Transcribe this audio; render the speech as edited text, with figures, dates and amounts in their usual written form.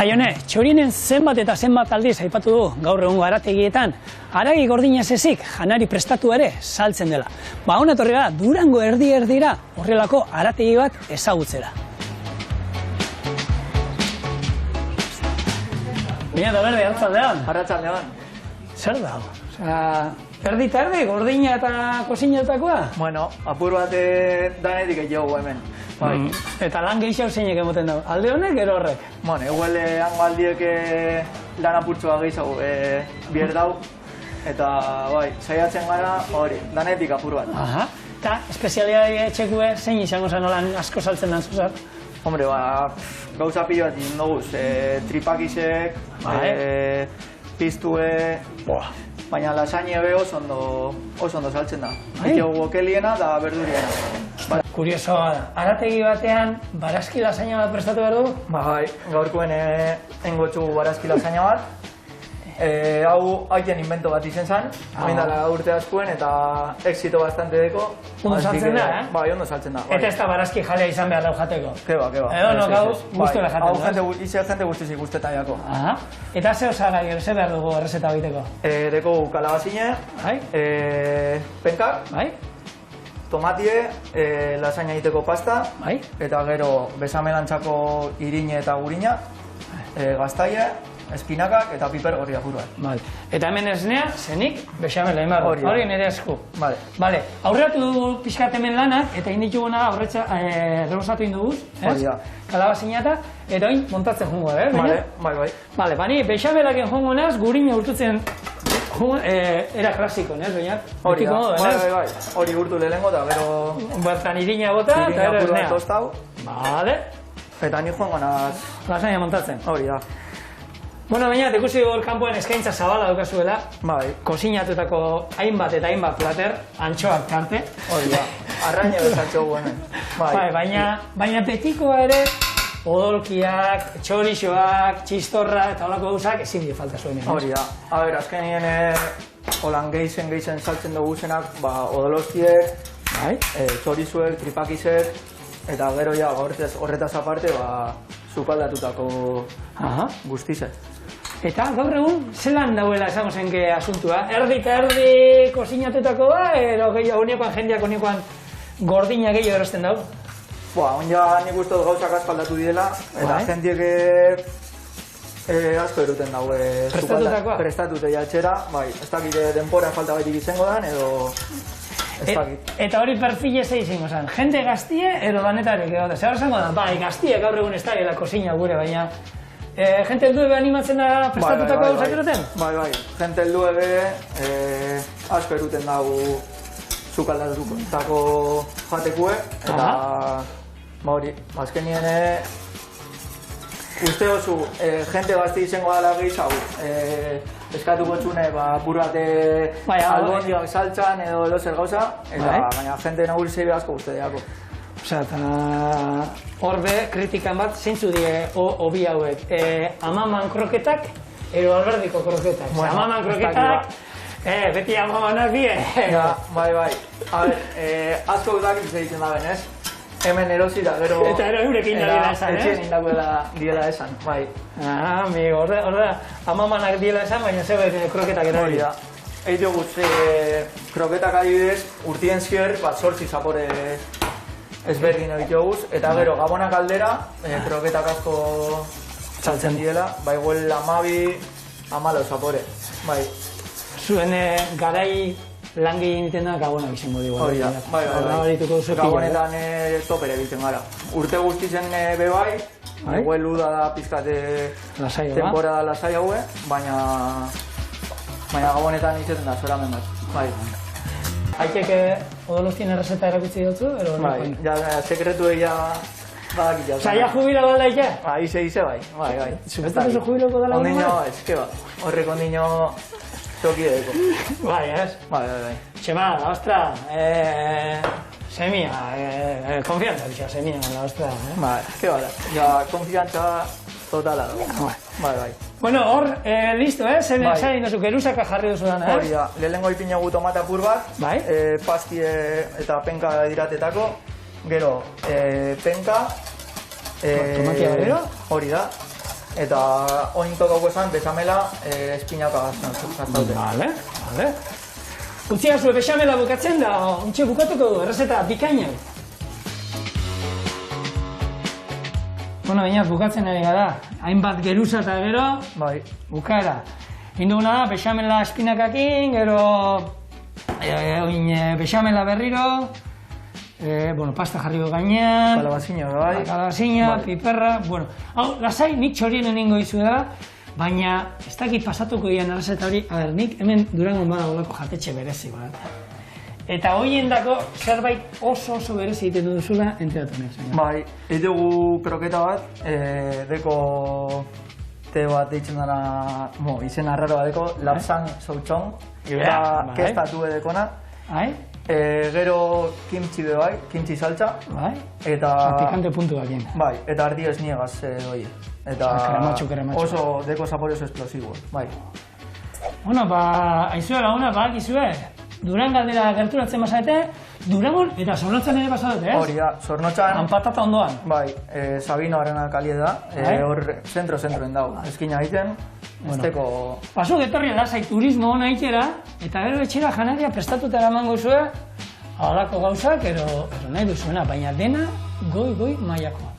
Jaione, txorinen zenbat eta zenbat aldiz aipatu du gaur egungo harategietan, haragi gordina ezik janari prestatu ere saltzen dela. Ba, hona etorri gara, Durango erdi-erdira horrelako harategi bat ezagutzera. Bina da berde, arratzaldean. Arratzaldean. Zer da? Erdi eta erdi, gordina eta kozinetakoa? Bueno, apur bat danetik egiogu hemen. Eta lan gehiago zeinek emoten dago. Alde honek, ero horrek? Bueno, eguel hango aldiek lan apurtzoa gehiago bier dau. Eta, saiatzen gara, hori, danetik apur bat. Aha. Eta, espezialidade etxekue, zein izango zen olan asko saltzen dan zuzar? Hombre, gauza pilo bat egin duguz. Tripakisek, piztue, baina lasagne be oso ondo saltzen da. Egiogu okeliena da berduriena. Kuriosoa da, harategi batean barazki lasaina bat prestatu behar du? Bai, gaurkoen engotxu barazki lasaina bat. Hau haien invento bat izen zen, mindala urte askuen eta exito bastante deko. Ondo saltzen da, eh? Bai, ondo saltzen da. Eta ez da barazki jalea izan behar dau jateko? Keba. Edo no gau, guztuela jateko, Hau jente guztizik guztetaiako. Eta ze osagai, ze behar dugu errezeta biteko? Deko kalabazine, penkak, tomatie, lasaina egiteko pasta, eta gero besamelantzako irine eta gurina, gaztaie, espinakak eta piper gorria buruan. Eta hemen esnea, zenik, bexamela imarro. Hori nire esku. Aurreatu dugu pixkat hemen lanak, eta indituguna rebosatu induguz, kalabazina eta oin montatzen jungo, Bai. Bani, bexamelaken jungo naz, gurina urtutzen era klasiko, nes, Beñat? Hori da, hori urtu lehengo da, gero... Bertan irina bota eta ero esnea. Tostau. Eta ni joango naz... Lasaina montatzen. Hori da. Bueno, Beñat, ikusi hor kanpoen eskaintza zabala daukazuela. Bai. Kozinatutako hainbat eta hainbat plater, antxoak tarte. Hori da, arraina bezatxogu hemen. Baina betikoa ere, odolkiak, txorixoak, txistorra eta holako gauzak ezin dio falta zuen. Hori da. Azkenien holan gehizen saltzen dugu zenak, odolostiek, txorixuek, tripakisek, eta gero ja, horretaz aparte, sukaldatutako guztizek. Eta gaur egun, zelan dauela esango zenke asuntua? Erdi eta erdi kozinatutako ero gehiago unekoan jendeak unekoan gordina gehiago erosten dau? Onja nik uste dut gauzak aspaldatu didela, eta jendeak asko eruten daue prestatute jatxera, ez dakit denpora falta baitik izango dan, edo ez dakit. Eta hori perfile zei izango zen, jende gaztie, edo danetarek edo, zer zango da, gaztie gaur egun ez da kozina gure, baina jente heldu ebe animatzen da prestatutako gauzak eroten? Bai, jente heldu ebe asko eruten dago sukaldatutako jatekue, eta hori, azkenien uste oso, jente gazti izango dala gehiago, eskatuko txune, burate albondiak saltzan edo lozer gauza, eta baina jente nagulizei behazko uste deako. Eta horbe, kritikan bat, zeintzu die hobi hauek, amaman kroketak, edo alberdiko kroketak. Amaman kroketak, beti amamanak die. Bai. Azko udakit egiten da ben, ez? Hemen erosi da, gero... Eta ero eurekin da diela esan, ez? Etxien indagoela diela esan, bai. Amigo, horre, amamanak diela esan, baina zebek kroketak erabili. Hori da. Eito guz, kroketak adibidez, urtien zier, sortzi zapore ezberdin egitoguz, eta gero gabonak aldera, kroketak asko saltzen diela, bai guel 12 zapore, bai. Zuen garai langi egiten da gabonak izango dugu. Hori da, bai. Gabonetan topere egiten gara. Urte guztizen be bai, guel uda da pizkate temporada lasai haue, baina gabonetan izaten da, zoramen bat, bai. Haitek odolostien errezeta erakutsi dutzu? Bai, sekretu egia badakit jau. Zaila jubila balda ike? Ize bai. Zubetan oso jubiloko dala? Ondino, keba, horrek ondino toki edeko. Bai, ez? Bai. Txema, la ostra, semia, konfiantza bixa, semia, la ostra. Bai, keba da, konfiantza totala da. Bai. Bueno, hor, listo, zen egin duzu, geruzaka jarri duzu dana, Hori da, lehenengo ipinagu tomate apur bat, pastie eta penka diratetako, gero penka, tomatia berriro? Hori da, eta oin tokako esan, bezamela espinaka gaztaute. Vale. Utzia zuen bexamela bukatzen da, ontxe bukatuko du, errezeta bikaina. Bueno, baina bukatzen ari gara, hainbat geruza eta gero, bukaera. Induguna da, bexamela espinakakin, gero bexamela berriro, pasta jarriko gainean, kalabazina, piperra, hau, lasai, nik txorien eningo izu da, baina ez dakit pasatuko dian errezeta hori, nik hemen Durangon bada olako jatetxe berezi bat. Eta hoiendako zerbait oso berezi egiten duzula enteratu nahi. Bai, ditugu kroketa bat, deko te bat deitzen dara, izen arraro bat deko, lapsang souchong, eta kestatu edekona. Gero kimchi be bai, kimchi saltza. Eta... pikante puntu bakien. Bai, eta ardi ez niegaz doi. Eta oso deko zapore oso esplosibo, bai. Bueno, aizue laguna, izue, Duran galdera gerturatzen basate, Durangon eta Zornotzan ere pasadote, ez? Hori da, Zornotzan... Anpatata ondoan. Bai, Sabino Arena kalie da, hor zentro-zentroen dago. Ezkina egiten, esteko... Paso getorri lasai turismo hona ikera, eta gero etxera janaria prestatuta eramango zuen, halako gauzak, ero nahi duzuena, baina dena goi mailako.